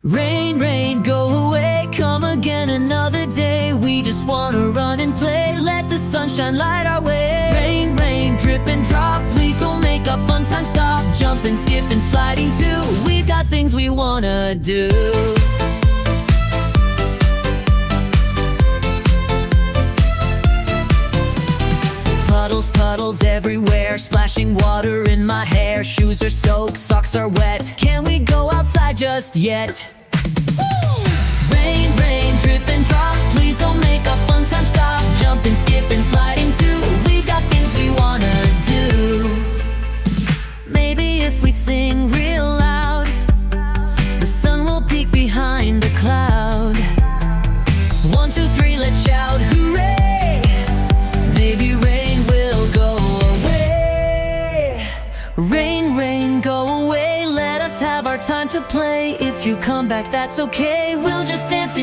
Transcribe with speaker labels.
Speaker 1: Rain, rain, go away, come again another day. We just wanna run and play, let the sunshine light our way. Rain, rain, drip and drop, please don't make our fun time stop. Jumping, skipping, sliding too, we've got things we wanna do. Puddles, puddles everywhere, splashing water in my hair. Shoes are soaked, socks are wet, can we go outside just yet? Rain, rain, drip and drop, please don't make our fun time stop. Jumping, skipping, sliding too, we've got things we wanna do. Maybe if we sing real loud, the sun will peek behind the cloud. 1, 2, 3, let's shout hooray! Maybe rain will go away. Rain, rain, go away, let us have our time to play. If you come back, that's okay, we'll just dance